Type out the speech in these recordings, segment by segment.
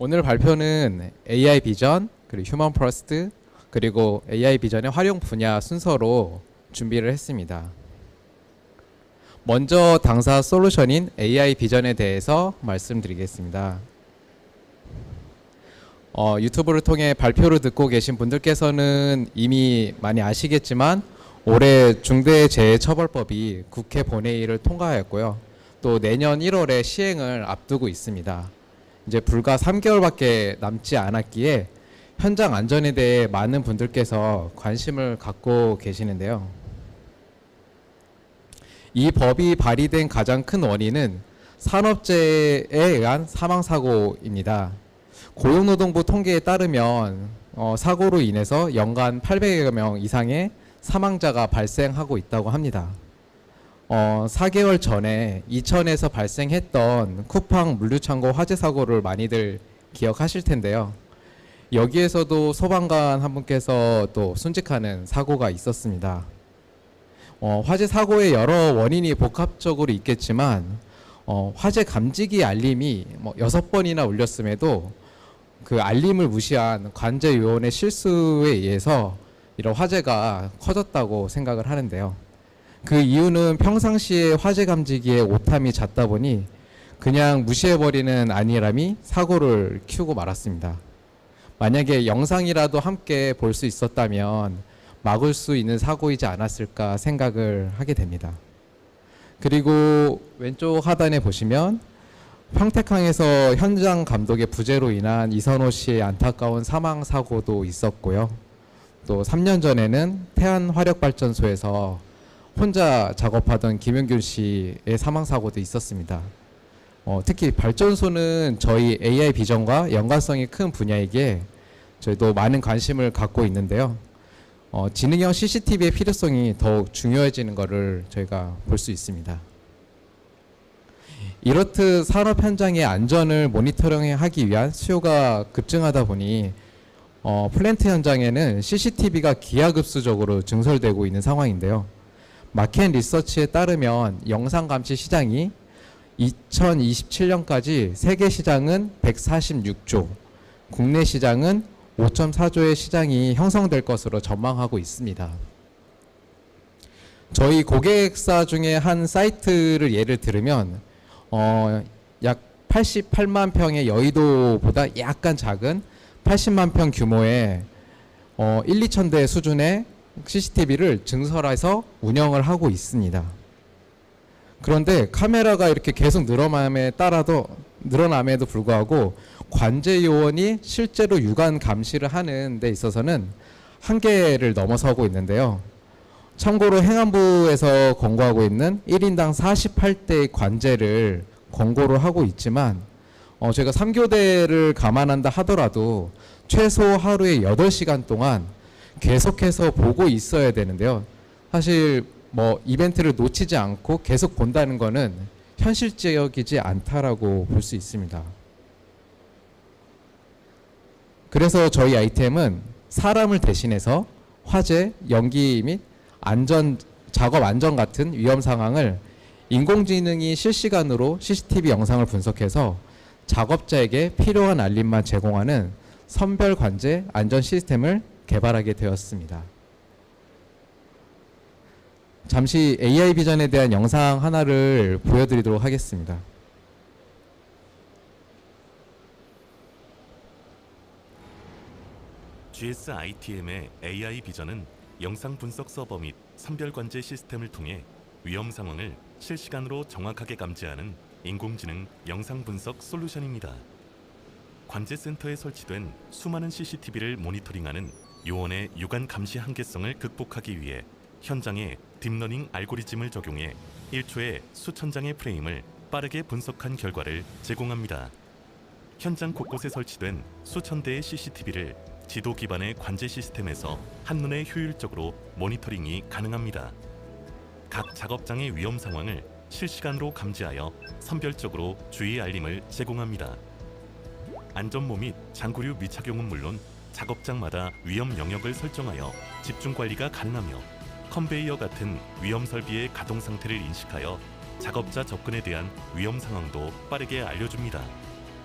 오늘 발표는 AI 비전, 그리고 휴먼 퍼스트, 그리고 AI 비전의 활용 분야 순서로 준비를 했습니다. 먼저 당사 솔루션인 AI 비전에 대해서 말씀드리겠습니다. 유튜브를 통해 발표를 듣고 계신 분들께서는 이미 많이 아시겠지만 올해 중대재해처벌법이 국회 본회의를 통과하였고요. 또 내년 1월에 시행을 앞두고 있습니다. 이제 불과 3개월밖에 남지 않았기에 현장 안전에 대해 많은 분들께서 관심을 갖고 계시는데요. 이 법이 발의된 가장 큰 원인은 산업재해에 의한 사망사고입니다. 고용노동부 통계에 따르면 사고로 인해서 연간 800여 명 이상의 사망자가 발생하고 있다고 합니다. 4개월 전에 이천에서 발생했던 쿠팡 물류창고 화재 사고를 많이들 기억하실 텐데요. 여기에서도 소방관 한 분께서 또 순직하는 사고가 있었습니다. 화재 사고의 여러 원인이 복합적으로 있겠지만 화재 감지기 알림이 6번이나 울렸음에도 그 알림을 무시한 관제 요원의 실수에 의해서 이런 화재가 커졌다고 생각을 하는데요. 그 이유는 평상시에 화재 감지기에 오탐이 잦다 보니 그냥 무시해버리는 안일함이 사고를 키우고 말았습니다. 만약에 영상이라도 함께 볼 수 있었다면 막을 수 있는 사고이지 않았을까 생각을 하게 됩니다. 그리고 왼쪽 하단에 보시면 평택항에서 현장 감독의 부재로 인한 이선호 씨의 안타까운 사망 사고도 있었고요. 또 3년 전에는 태안화력발전소에서 혼자 작업하던 김용균 씨의 사망 사고도 있었습니다. 특히 발전소는 저희 AI 비전과 연관성이 큰 분야이기에 저희도 많은 관심을 갖고 있는데요. 지능형 CCTV의 필요성이 더욱 중요해지는 것을 저희가 볼 수 있습니다. 이렇듯 산업 현장의 안전을 모니터링하기 위한 수요가 급증하다 보니 플랜트 현장에는 CCTV가 기하급수적으로 증설되고 있는 상황인데요. 마켓 리서치에 따르면 영상 감시 시장이 2027년까지 세계 시장은 146조, 국내 시장은 5.4조의 시장이 형성될 것으로 전망하고 있습니다. 저희 고객사 중에 한 사이트를 예를 들으면 약 88만 평의 여의도보다 약간 작은 80만 평 규모의 1, 2천 대 수준의 CCTV를 증설해서 운영을 하고 있습니다. 그런데 카메라가 이렇게 계속 늘어남에도 불구하고 관제 요원이 실제로 육안 감시를 하는 데 있어서는 한계를 넘어서고 있는데요. 참고로 행안부에서 권고하고 있는 1인당 48대의 관제를 권고를 하고 있지만 제가 3교대를 감안한다 하더라도 최소 하루에 8시간 동안 계속해서 보고 있어야 되는데요. 사실 이벤트를 놓치지 않고 계속 본다는 것은 현실적이지 않다라고 볼 수 있습니다. 그래서 저희 아이템은 사람을 대신해서 화재, 연기 및 작업 안전 같은 위험 상황을 인공지능이 실시간으로 CCTV 영상을 분석해서 작업자에게 필요한 알림만 제공하는 선별 관제 안전 시스템을 개발하게 되었습니다. 잠시 AI 비전에 대한 영상 하나를 보여드리도록 하겠습니다. GSITM의 AI 비전은 영상 분석 서버 및 선별 관제 시스템을 통해 위험 상황을 실시간으로 정확하게 감지하는 인공지능 영상 분석 솔루션입니다. 관제센터에 설치된 수많은 CCTV를 모니터링하는 요원의 육안 감시 한계성을 극복하기 위해 현장에 딥러닝 알고리즘을 적용해 1초에 수천 장의 프레임을 빠르게 분석한 결과를 제공합니다. 현장 곳곳에 설치된 수천 대의 CCTV를 지도 기반의 관제 시스템에서 한눈에 효율적으로 모니터링이 가능합니다. 각 작업장의 위험 상황을 실시간으로 감지하여 선별적으로 주의 알림을 제공합니다. 안전모 및 장구류 미착용은 물론 작업장마다 위험 영역을 설정하여 집중 관리가 가능하며 컨베이어 같은 위험 설비의 가동 상태를 인식하여 작업자 접근에 대한 위험 상황도 빠르게 알려줍니다.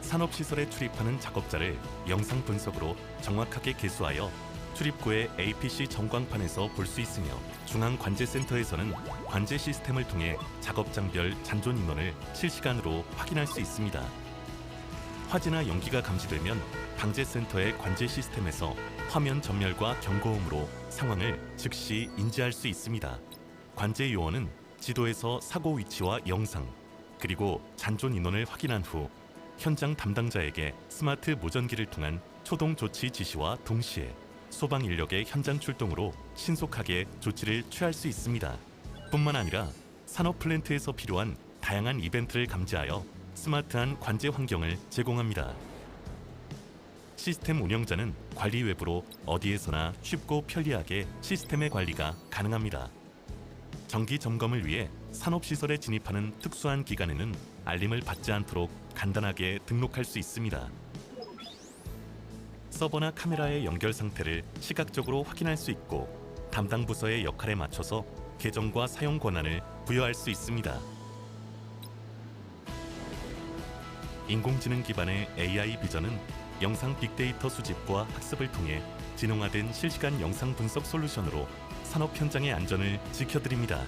산업시설에 출입하는 작업자를 영상 분석으로 정확하게 계수하여 출입구의 APC 전광판에서 볼 수 있으며, 중앙관제센터에서는 관제 시스템을 통해 작업장별 잔존 인원을 실시간으로 확인할 수 있습니다. 화재나 연기가 감지되면 방재센터의 관제 시스템에서 화면 전멸과 경고음으로 상황을 즉시 인지할 수 있습니다. 관제 요원은 지도에서 사고 위치와 영상, 그리고 잔존 인원을 확인한 후 현장 담당자에게 스마트 무전기를 통한 초동 조치 지시와 동시에 소방 인력의 현장 출동으로 신속하게 조치를 취할 수 있습니다. 뿐만 아니라 산업 플랜트에서 필요한 다양한 이벤트를 감지하여 스마트한 관제 환경을 제공합니다. 시스템 운영자는 관리 외부로 어디에서나 쉽고 편리하게 시스템의 관리가 가능합니다. 정기 점검을 위해 산업시설에 진입하는 특수한 기간에는 알림을 받지 않도록 간단하게 등록할 수 있습니다. 서버나 카메라의 연결 상태를 시각적으로 확인할 수 있고, 담당 부서의 역할에 맞춰서 계정과 사용 권한을 부여할 수 있습니다. 인공지능 기반의 AI 비전은 영상 빅데이터 수집과 학습을 통해 진용화된 실시간 영상 분석 솔루션으로 산업 현장의 안전을 지켜드립니다.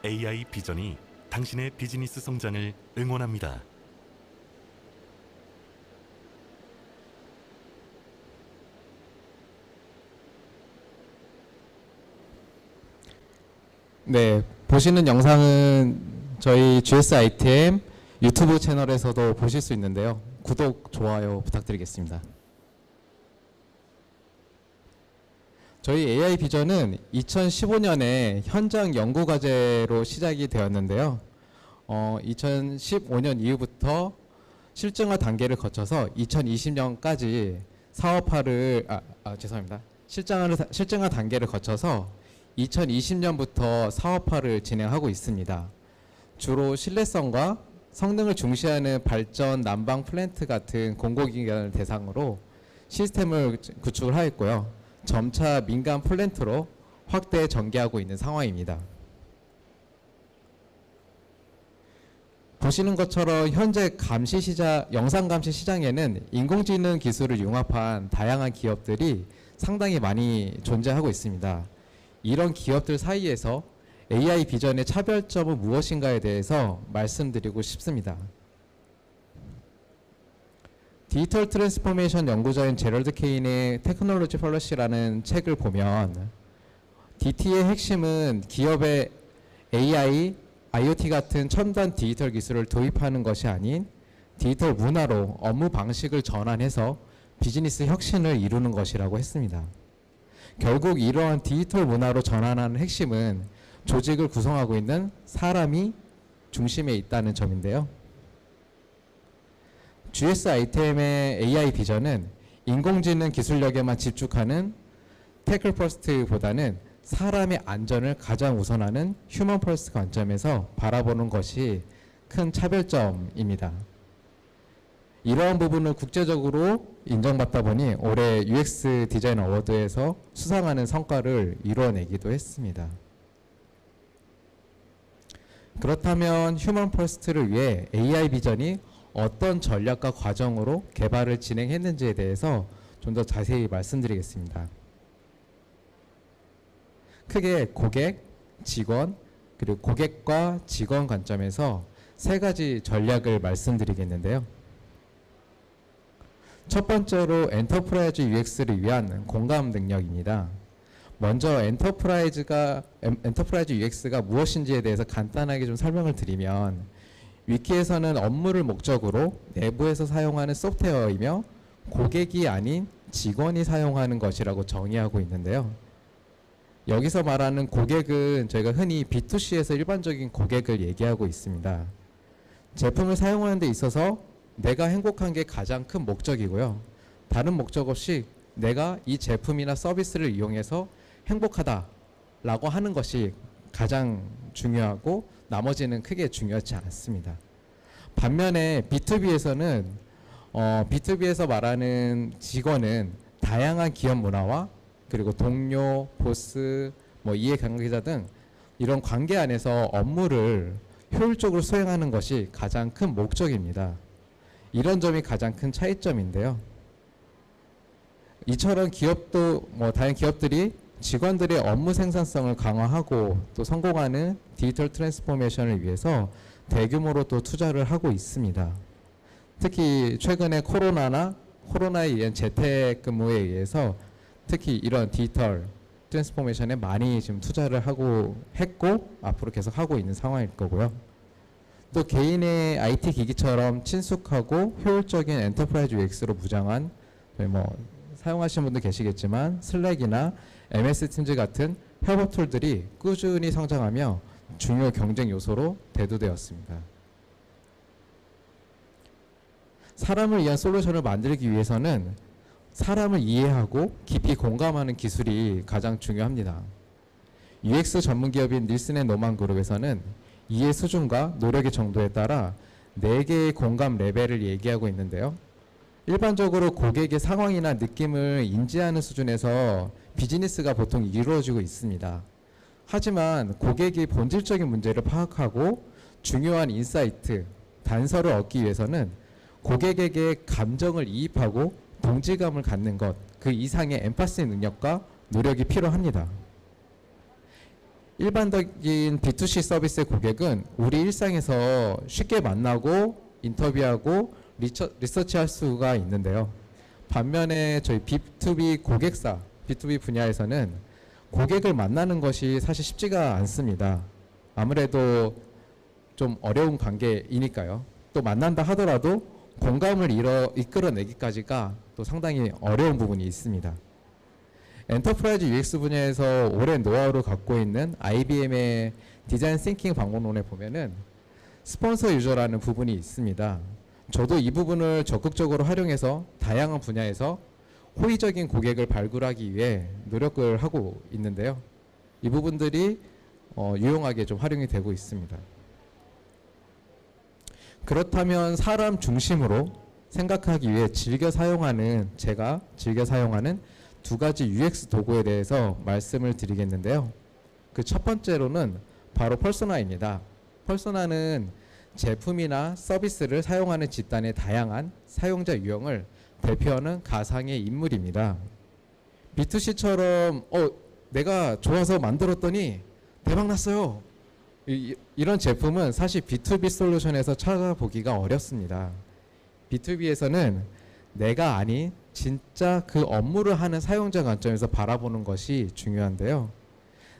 AI 비전이 당신의 비즈니스 성장을 응원합니다. 네, 보시는 영상은 저희 GS ITM 유튜브 채널에서도 보실 수 있는데요. 구독, 좋아요 부탁드리겠습니다. 저희 AI 비전은 2015년에 현장 연구 과제로 시작이 되었는데요. 2015년 이후부터 실증화 단계를 거쳐서 2020년까지 사업화를 실증화 단계를 거쳐서 2020년부터 사업화를 진행하고 있습니다. 주로 신뢰성과 성능을 중시하는 발전 난방 플랜트 같은 공공기관을 대상으로 시스템을 구축을 하였고요. 점차 민간 플랜트로 확대 전개하고 있는 상황입니다. 보시는 것처럼 현재 영상 감시 시장에는 인공지능 기술을 융합한 다양한 기업들이 상당히 많이 존재하고 있습니다. 이런 기업들 사이에서 AI 비전의 차별점은 무엇인가에 대해서 말씀드리고 싶습니다. 디지털 트랜스포메이션 연구자인 제럴드 케인의 테크놀로지 펄러시라는 책을 보면 DT의 핵심은 기업의 AI, IoT 같은 첨단 디지털 기술을 도입하는 것이 아닌 디지털 문화로 업무 방식을 전환해서 비즈니스 혁신을 이루는 것이라고 했습니다. 결국 이러한 디지털 문화로 전환하는 핵심은 조직을 구성하고 있는 사람이 중심에 있다는 점인데요. GS ITM의 AI 비전은 인공지능 기술력에만 집중하는 테크 퍼스트보다는 사람의 안전을 가장 우선하는 휴먼 퍼스트 관점에서 바라보는 것이 큰 차별점입니다. 이러한 부분을 국제적으로 인정받다 보니 올해 UX 디자인 어워드에서 수상하는 성과를 이뤄내기도 했습니다. 그렇다면 휴먼 퍼스트를 위해 AI 비전이 어떤 전략과 과정으로 개발을 진행했는지에 대해서 좀 더 자세히 말씀드리겠습니다. 크게 고객, 직원, 그리고 고객과 직원 관점에서 세 가지 전략을 말씀드리겠는데요. 첫 번째로 엔터프라이즈 UX를 위한 공감 능력입니다. 먼저 엔터프라이즈 UX가 무엇인지에 대해서 간단하게 좀 설명을 드리면, 위키에서는 업무를 목적으로 내부에서 사용하는 소프트웨어이며 고객이 아닌 직원이 사용하는 것이라고 정의하고 있는데요. 여기서 말하는 고객은 저희가 흔히 B2C에서 일반적인 고객을 얘기하고 있습니다. 제품을 사용하는 데 있어서 내가 행복한 게 가장 큰 목적이고요. 다른 목적 없이 내가 이 제품이나 서비스를 이용해서 행복하다라고 하는 것이 가장 중요하고 나머지는 크게 중요하지 않습니다. 반면에 B2B에서는 B2B에서 말하는 직원은 다양한 기업 문화와 그리고 동료, 보스, 이해관계자 등 이런 관계 안에서 업무를 효율적으로 수행하는 것이 가장 큰 목적입니다. 이런 점이 가장 큰 차이점인데요. 이처럼 다른 기업들이 직원들의 업무 생산성을 강화하고 또 성공하는 디지털 트랜스포메이션을 위해서 대규모로 또 투자를 하고 있습니다. 특히 최근에 코로나에 의한 재택근무에 의해서 특히 이런 디지털 트랜스포메이션에 많이 지금 투자를 했고 앞으로 계속 하고 있는 상황일 거고요. 또 개인의 IT 기기처럼 친숙하고 효율적인 엔터프라이즈 UX로 무장한 사용하시는 분도 계시겠지만 슬랙이나 MS 팀즈 같은 협업 툴들이 꾸준히 성장하며 중요 경쟁 요소로 대두되었습니다. 사람을 위한 솔루션을 만들기 위해서는 사람을 이해하고 깊이 공감하는 기술이 가장 중요합니다. UX 전문 기업인 닐슨 앤 노만 그룹에서는 이해 수준과 노력의 정도에 따라 4개의 공감 레벨을 얘기하고 있는데요. 일반적으로 고객의 상황이나 느낌을 인지하는 수준에서 비즈니스가 보통 이루어지고 있습니다. 하지만 고객이 본질적인 문제를 파악하고 중요한 인사이트, 단서를 얻기 위해서는 고객에게 감정을 이입하고 동질감을 갖는 것, 그 이상의 엠파시 능력과 노력이 필요합니다. 일반적인 B2C 서비스의 고객은 우리 일상에서 쉽게 만나고 인터뷰하고 리서치할 수가 있는데요. 반면에 저희 B2B 고객사, B2B 분야에서는 고객을 만나는 것이 사실 쉽지가 않습니다. 아무래도 좀 어려운 관계이니까요. 또 만난다 하더라도 공감을 이끌어내기까지가 또 상당히 어려운 부분이 있습니다. 엔터프라이즈 UX 분야에서 오랜 노하우를 갖고 있는 IBM의 디자인 싱킹 방법론에 보면은 스폰서 유저라는 부분이 있습니다. 저도 이 부분을 적극적으로 활용해서 다양한 분야에서 호의적인 고객을 발굴하기 위해 노력을 하고 있는데요. 이 부분들이 유용하게 좀 활용이 되고 있습니다. 그렇다면 사람 중심으로 생각하기 위해 제가 즐겨 사용하는 2가지 UX 도구에 대해서 말씀을 드리겠는데요. 그 첫 번째로는 바로 퍼소나입니다. 퍼소나는 제품이나 서비스를 사용하는 집단의 다양한 사용자 유형을 대표하는 가상의 인물입니다. B2C처럼 내가 좋아서 만들었더니 대박났어요. 이런 제품은 사실 B2B 솔루션에서 찾아보기가 어렵습니다. B2B에서는 내가 아닌 진짜 그 업무를 하는 사용자 관점에서 바라보는 것이 중요한데요.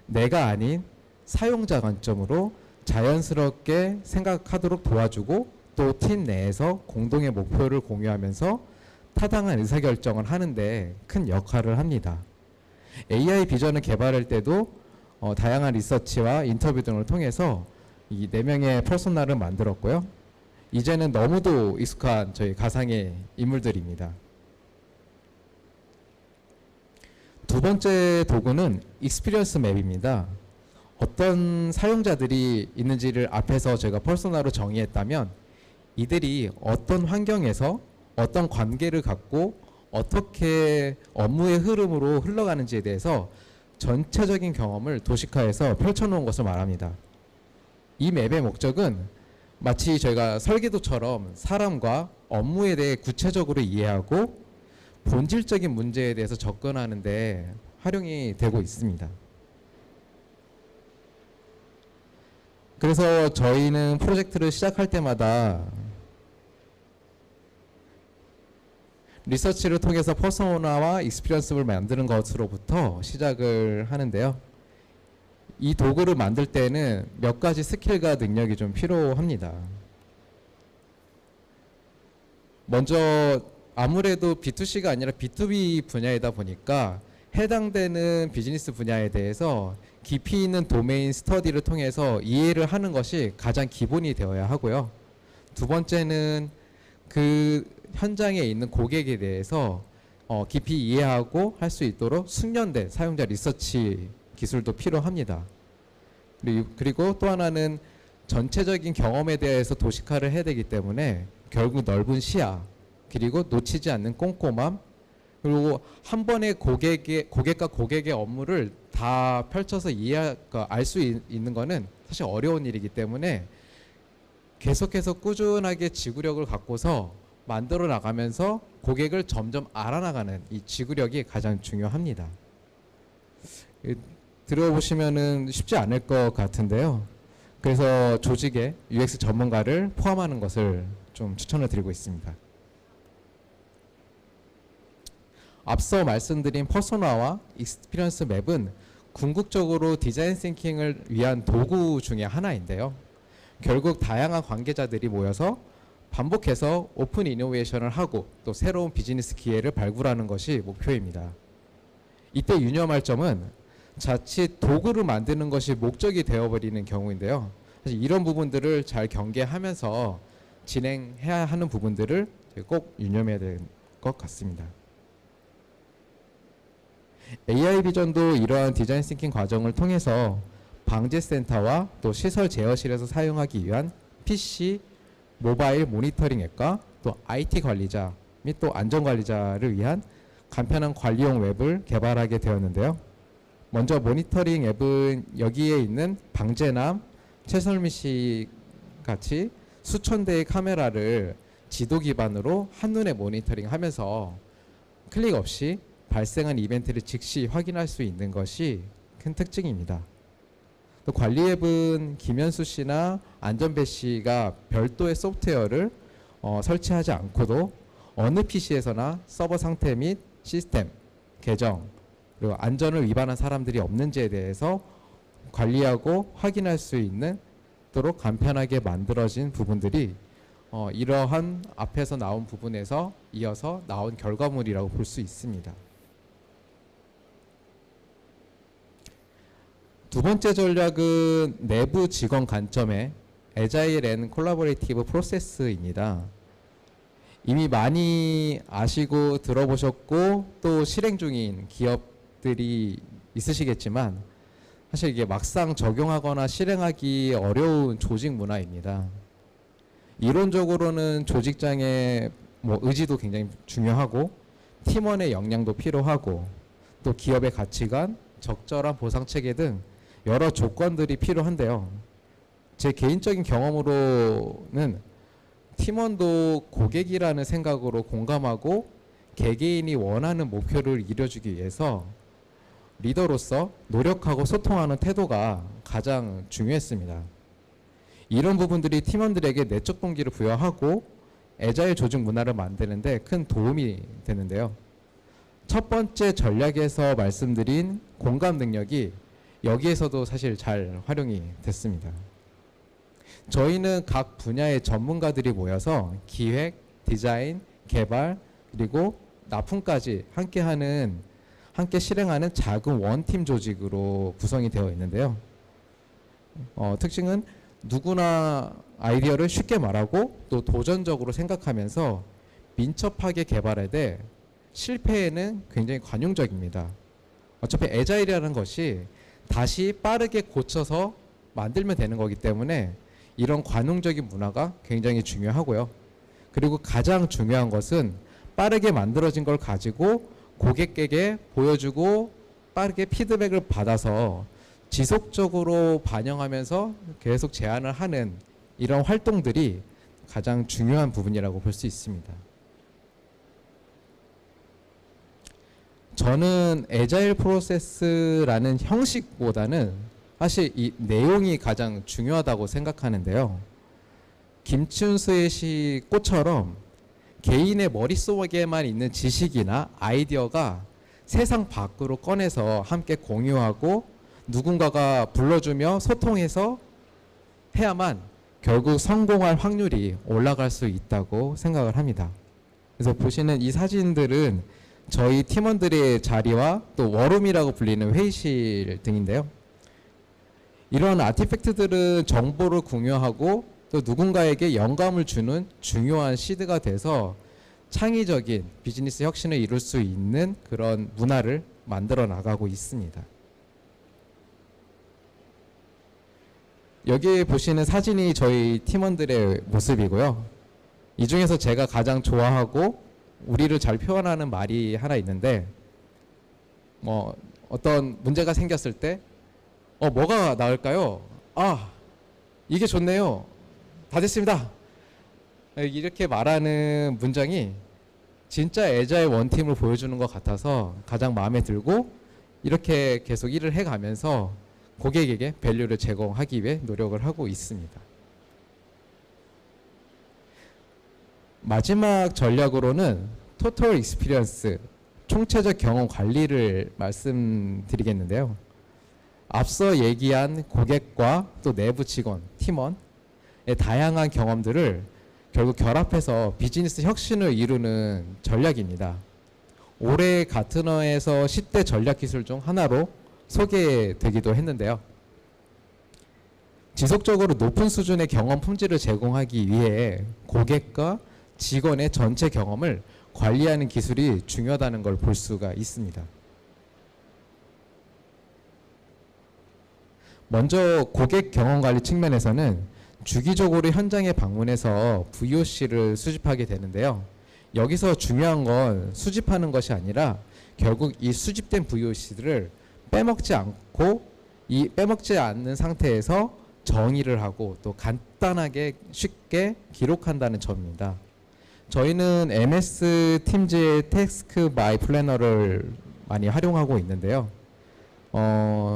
내가 아닌 사용자 관점으로 자연스럽게 생각하도록 도와주고 또 팀 내에서 공동의 목표를 공유하면서 타당한 의사결정을 하는데 큰 역할을 합니다. AI 비전을 개발할 때도 다양한 리서치와 인터뷰 등을 통해서 이 4명의 퍼소나를 만들었고요. 이제는 너무도 익숙한 저희 가상의 인물들입니다. 두 번째 도구는 익스피리언스 맵입니다. 어떤 사용자들이 있는지를 앞에서 제가 퍼소나로 정의했다면 이들이 어떤 환경에서 어떤 관계를 갖고 어떻게 업무의 흐름으로 흘러가는지에 대해서 전체적인 경험을 도식화해서 펼쳐놓은 것을 말합니다. 이 맵의 목적은 마치 저희가 설계도처럼 사람과 업무에 대해 구체적으로 이해하고 본질적인 문제에 대해서 접근하는 데 활용이 되고 있습니다. 그래서 저희는 프로젝트를 시작할 때마다 리서치를 통해서 퍼소나와 익스피리언스를 만드는 것으로부터 시작을 하는데요. 이 도구를 만들 때는 몇 가지 스킬과 능력이 좀 필요합니다. 먼저 아무래도 B2C가 아니라 B2B 분야이다 보니까 해당되는 비즈니스 분야에 대해서 깊이 있는 도메인 스터디를 통해서 이해를 하는 것이 가장 기본이 되어야 하고요. 두 번째는 그 현장에 있는 고객에 대해서 깊이 이해하고 할 수 있도록 숙련된 사용자 리서치 기술도 필요합니다. 그리고 또 하나는 전체적인 경험에 대해서 도식화를 해야 되기 때문에 결국 넓은 시야 그리고 놓치지 않는 꼼꼼함 그리고 한 번에 고객과 고객의 업무를 다 펼쳐서 알 수 있는 거는 사실 어려운 일이기 때문에 계속해서 꾸준하게 지구력을 갖고서 만들어 나가면서 고객을 점점 알아나가는 이 지구력이 가장 중요합니다. 들어보시면은 쉽지 않을 것 같은데요. 그래서 조직에 UX 전문가를 포함하는 것을 좀 추천을 드리고 있습니다. 앞서 말씀드린 퍼소나와 익스피리언스 맵은 궁극적으로 디자인 싱킹을 위한 도구 중에 하나인데요. 결국 다양한 관계자들이 모여서 반복해서 오픈 이노베이션을 하고 또 새로운 비즈니스 기회를 발굴하는 것이 목표입니다. 이때 유념할 점은 자칫 도구를 만드는 것이 목적이 되어버리는 경우인데요. 사실 이런 부분들을 잘 경계하면서 진행해야 하는 부분들을 꼭 유념해야 될 것 같습니다. AI 비전도 이러한 디자인 싱킹 과정을 통해서 방제센터와 또 시설 제어실에서 사용하기 위한 PC, 모바일 모니터링 앱과 또 IT 관리자 및 또 안전관리자를 위한 간편한 관리용 웹을 개발하게 되었는데요. 먼저 모니터링 앱은 여기에 있는 방제남, 최설미 씨 같이 수천 대의 카메라를 지도 기반으로 한눈에 모니터링하면서 클릭 없이 발생한 이벤트를 즉시 확인할 수 있는 것이 큰 특징입니다. 또 관리 앱은 김현수 씨나 안전배 씨가 별도의 소프트웨어를 설치하지 않고도 어느 PC에서나 서버 상태 및 시스템, 계정, 그리고 안전을 위반한 사람들이 없는지에 대해서 관리하고 확인할 수 있도록 간편하게 만들어진 부분들이 이러한 앞에서 나온 부분에서 이어서 나온 결과물이라고 볼 수 있습니다. 두 번째 전략은 내부 직원 관점의 애자일 앤 콜라보레이티브 프로세스입니다. 이미 많이 아시고 들어보셨고 또 실행 중인 기업들이 있으시겠지만 사실 이게 막상 적용하거나 실행하기 어려운 조직 문화입니다. 이론적으로는 조직장의 의지도 굉장히 중요하고 팀원의 역량도 필요하고 또 기업의 가치관, 적절한 보상 체계 등 여러 조건들이 필요한데요. 제 개인적인 경험으로는 팀원도 고객이라는 생각으로 공감하고 개개인이 원하는 목표를 이뤄주기 위해서 리더로서 노력하고 소통하는 태도가 가장 중요했습니다. 이런 부분들이 팀원들에게 내적 동기를 부여하고 애자일 조직 문화를 만드는데 큰 도움이 되는데요. 첫 번째 전략에서 말씀드린 공감 능력이 여기에서도 사실 잘 활용이 됐습니다. 저희는 각 분야의 전문가들이 모여서 기획, 디자인, 개발, 그리고 납품까지 함께 실행하는 작은 원팀 조직으로 구성이 되어 있는데요. 특징은 누구나 아이디어를 쉽게 말하고 또 도전적으로 생각하면서 민첩하게 개발해대 실패에는 굉장히 관용적입니다. 어차피 애자일이라는 것이 다시 빠르게 고쳐서 만들면 되는 거기 때문에 이런 관용적인 문화가 굉장히 중요하고요. 그리고 가장 중요한 것은 빠르게 만들어진 걸 가지고 고객에게 보여주고 빠르게 피드백을 받아서 지속적으로 반영하면서 계속 제안을 하는 이런 활동들이 가장 중요한 부분이라고 볼 수 있습니다. 저는 애자일 프로세스라는 형식보다는 사실 이 내용이 가장 중요하다고 생각하는데요. 김춘수의 시 꽃처럼 개인의 머릿속에만 있는 지식이나 아이디어가 세상 밖으로 꺼내서 함께 공유하고 누군가가 불러주며 소통해서 해야만 결국 성공할 확률이 올라갈 수 있다고 생각을 합니다. 그래서 보시는 이 사진들은 저희 팀원들의 자리와 또 워룸이라고 불리는 회의실 등인데요. 이런 아티팩트들은 정보를 공유하고 또 누군가에게 영감을 주는 중요한 시드가 돼서 창의적인 비즈니스 혁신을 이룰 수 있는 그런 문화를 만들어 나가고 있습니다. 여기 보시는 사진이 저희 팀원들의 모습이고요. 이 중에서 제가 가장 좋아하고 우리를 잘 표현하는 말이 하나 있는데 어떤 문제가 생겼을 때 뭐가 나을까요? 아, 이게 좋네요. 다 됐습니다. 이렇게 말하는 문장이 진짜 애자일 원팀을 보여주는 것 같아서 가장 마음에 들고 이렇게 계속 일을 해가면서 고객에게 밸류를 제공하기 위해 노력을 하고 있습니다. 마지막 전략으로는 토탈 익스피리언스, 총체적 경험 관리를 말씀드리겠는데요. 앞서 얘기한 고객과 또 내부 직원, 팀원의 다양한 경험들을 결국 결합해서 비즈니스 혁신을 이루는 전략입니다. 올해 가트너에서 10대 전략 기술 중 하나로 소개되기도 했는데요. 지속적으로 높은 수준의 경험 품질을 제공하기 위해 고객과 직원의 전체 경험을 관리하는 기술이 중요하다는 걸 볼 수가 있습니다. 먼저 고객 경험 관리 측면에서는 주기적으로 현장에 방문해서 VOC를 수집하게 되는데요. 여기서 중요한 건 수집하는 것이 아니라 결국 이 수집된 VOC들을 빼먹지 않고 이 빼먹지 않는 상태에서 정의를 하고 또 간단하게 쉽게 기록한다는 점입니다. 저희는 MS 팀즈의 태스크 바이 플래너를 많이 활용하고 있는데요.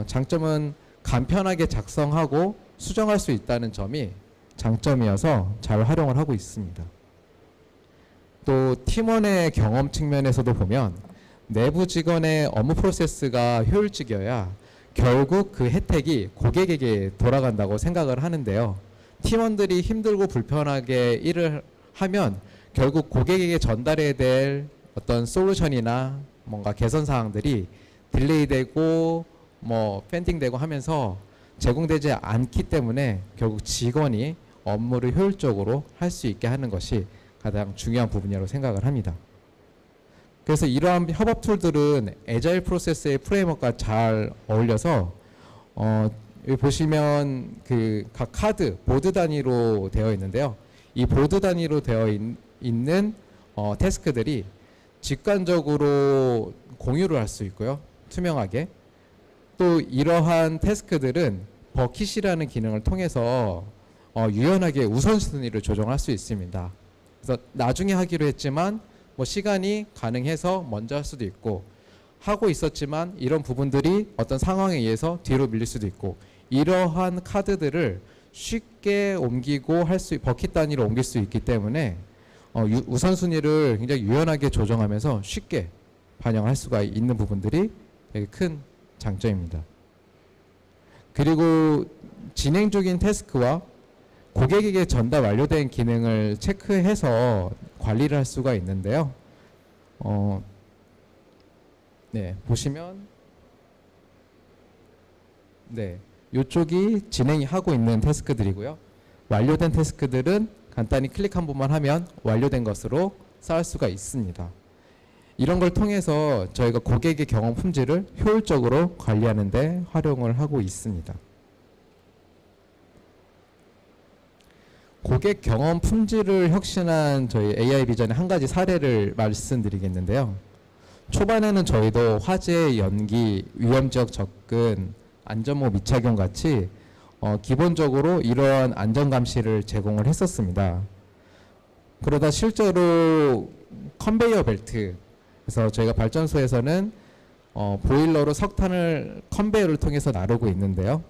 장점은 간편하게 작성하고 수정할 수 있다는 점이 장점이어서 잘 활용을 하고 있습니다. 또 팀원의 경험 측면에서도 보면 내부 직원의 업무 프로세스가 효율적이어야 결국 그 혜택이 고객에게 돌아간다고 생각을 하는데요. 팀원들이 힘들고 불편하게 일을 하면 결국 고객에게 전달해야 될 어떤 솔루션이나 뭔가 개선 사항들이 딜레이되고 펜딩되고 하면서 제공되지 않기 때문에 결국 직원이 업무를 효율적으로 할 수 있게 하는 것이 가장 중요한 부분이라고 생각을 합니다. 그래서 이러한 협업 툴들은 애자일 프로세스의 프레임워크가 잘 어울려서 여기 보시면 그 각 카드 보드 단위로 되어 있는데요. 이 보드 단위로 되어 있는 태스크들이 직관적으로 공유를 할 수 있고요. 투명하게. 또 이러한 태스크들은 버킷이라는 기능을 통해서 유연하게 우선순위를 조정할 수 있습니다. 그래서 나중에 하기로 했지만 시간이 가능해서 먼저 할 수도 있고 하고 있었지만 이런 부분들이 어떤 상황에 의해서 뒤로 밀릴 수도 있고 이러한 카드들을 쉽게 옮기고 버킷 단위로 옮길 수 있기 때문에 우선순위를 굉장히 유연하게 조정하면서 쉽게 반영할 수가 있는 부분들이 되게 큰 장점입니다. 그리고 진행 중인 태스크와 고객에게 전달 완료된 기능을 체크해서 관리를 할 수가 있는데요. 보시면 이쪽이 진행이 하고 있는 태스크들이고요. 완료된 태스크들은 간단히 클릭 한 번만 하면 완료된 것으로 쌓을 수가 있습니다. 이런 걸 통해서 저희가 고객의 경험 품질을 효율적으로 관리하는 데 활용을 하고 있습니다. 고객 경험 품질을 혁신한 저희 AI 비전의 한 가지 사례를 말씀드리겠는데요. 초반에는 저희도 화재, 연기, 위험지역 접근, 안전모 미착용 같이 기본적으로 이러한 안전감시를 제공을 했었습니다. 그러다 실제로 컨베이어 벨트, 그래서 저희가 발전소에서는 보일러로 석탄을 컨베이어를 통해서 나르고 있는데요.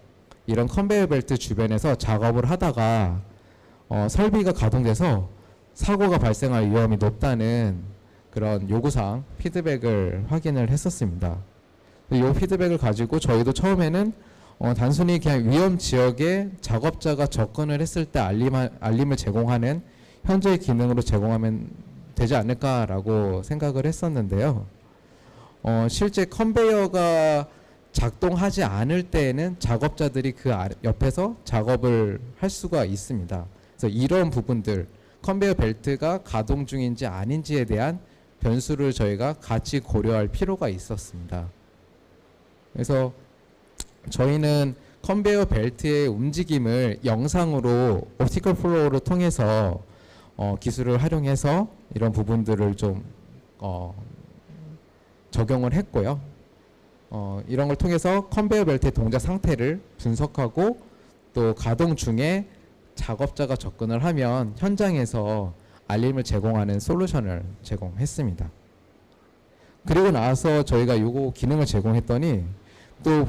이런 컨베이어 벨트 주변에서 작업을 하다가 설비가 가동돼서 사고가 발생할 위험이 높다는 그런 요구사항 피드백을 확인을 했었습니다. 이 피드백을 가지고 저희도 처음에는 단순히 그냥 위험 지역에 작업자가 접근을 했을 때 알림을 제공하는 현재의 기능으로 제공하면 되지 않을까라고 생각을 했었는데요. 실제 컨베이어가 작동하지 않을 때에는 작업자들이 그 옆에서 작업을 할 수가 있습니다. 그래서 이런 부분들, 컨베이어 벨트가 가동 중인지 아닌지에 대한 변수를 저희가 같이 고려할 필요가 있었습니다. 그래서 저희는 컨베이어 벨트의 움직임을 영상으로 옵티컬 플로우를 통해서 기술을 활용해서 이런 부분들을 좀 적용을 했고요. 이런 걸 통해서 컨베이어 벨트의 동작 상태를 분석하고 또 가동 중에 작업자가 접근을 하면 현장에서 알림을 제공하는 솔루션을 제공했습니다. 그리고 나서 저희가 요거 기능을 제공했더니 또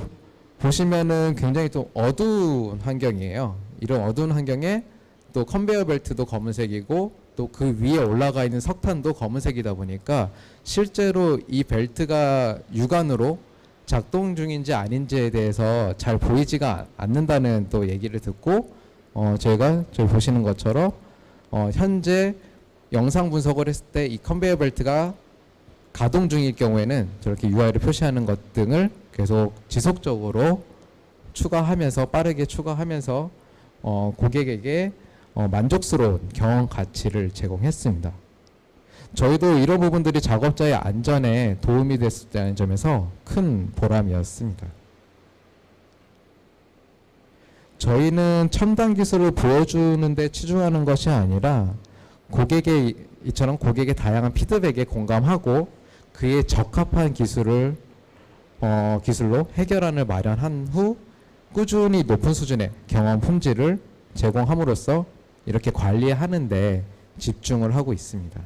보시면은 굉장히 또 어두운 환경이에요. 이런 어두운 환경에 또 컨베이어 벨트도 검은색이고 또 그 위에 올라가 있는 석탄도 검은색이다 보니까 실제로 이 벨트가 육안으로 작동 중인지 아닌지에 대해서 잘 보이지가 않는다는 또 얘기를 듣고 저희가 저기 보시는 것처럼 현재 영상 분석을 했을 때 이 컨베이어 벨트가 가동 중일 경우에는 저렇게 UI를 표시하는 것 등을 계속 지속적으로 추가하면서 빠르게 추가하면서 고객에게 만족스러운 경험 가치를 제공했습니다. 저희도 이런 부분들이 작업자의 안전에 도움이 됐다는 점에서 큰 보람이었습니다. 저희는 첨단 기술을 보여주는 데 치중하는 것이 아니라 이처럼 고객의 다양한 피드백에 공감하고 그에 적합한 기술로 해결안을 마련한 후 꾸준히 높은 수준의 경험 품질을 제공함으로써 이렇게 관리하는 데 집중을 하고 있습니다.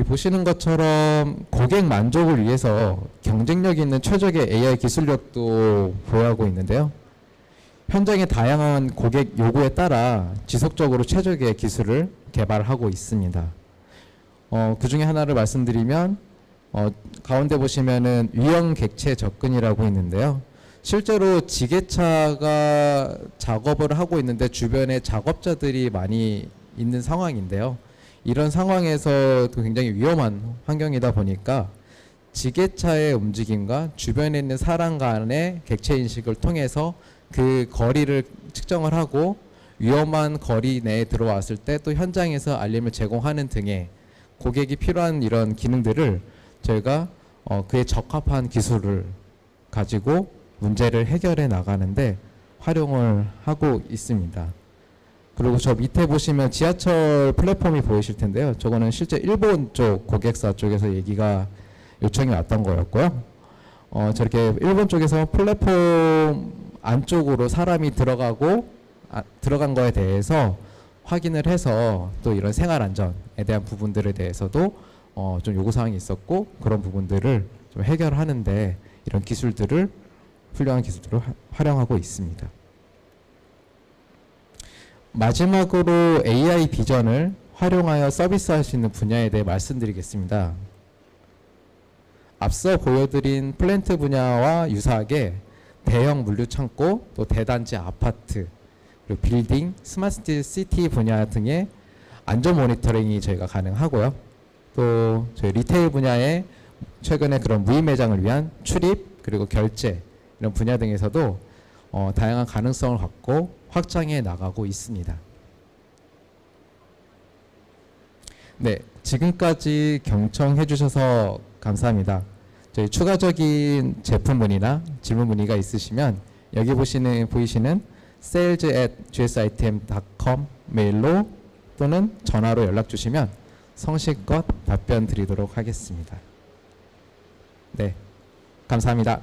보시는 것처럼 고객 만족을 위해서 경쟁력 있는 최적의 AI 기술력도 보유하고 있는데요. 현장의 다양한 고객 요구에 따라 지속적으로 최적의 기술을 개발하고 있습니다. 그 중에 하나를 말씀드리면 가운데 보시면은 위험 객체 접근이라고 있는데요. 실제로 지게차가 작업을 하고 있는데 주변에 작업자들이 많이 있는 상황인데요. 이런 상황에서도 굉장히 위험한 환경이다 보니까 지게차의 움직임과 주변에 있는 사람 간의 객체 인식을 통해서 그 거리를 측정을 하고 위험한 거리 내에 들어왔을 때 또 현장에서 알림을 제공하는 등의 고객이 필요한 이런 기능들을 저희가 그에 적합한 기술을 가지고 문제를 해결해 나가는데 활용을 하고 있습니다. 그리고 저 밑에 보시면 지하철 플랫폼이 보이실 텐데요. 저거는 실제 일본 쪽 고객사 쪽에서 얘기가 요청이 왔던 거였고요. 저렇게 일본 쪽에서 플랫폼 안쪽으로 사람이 들어간 거에 대해서 확인을 해서 또 이런 생활 안전에 대한 부분들에 대해서도 좀 요구사항이 있었고 그런 부분들을 좀 해결하는데 이런 기술들을 훌륭한 기술들을 활용하고 있습니다. 마지막으로 AI 비전을 활용하여 서비스할 수 있는 분야에 대해 말씀드리겠습니다. 앞서 보여드린 플랜트 분야와 유사하게 대형 물류 창고, 또 대단지 아파트, 그리고 빌딩, 스마트 시티 분야 등의 안전 모니터링이 저희가 가능하고요. 또 저희 리테일 분야에 최근에 그런 무인 매장을 위한 출입 그리고 결제 이런 분야 등에서도 다양한 가능성을 갖고 확장해 나가고 있습니다. 네, 지금까지 경청해 주셔서 감사합니다. 저희 추가적인 제품 문의나 질문 문의가 있으시면 여기 보이시는 sales@gsitm.com 메일로 또는 전화로 연락 주시면 성실껏 답변 드리도록 하겠습니다. 네, 감사합니다.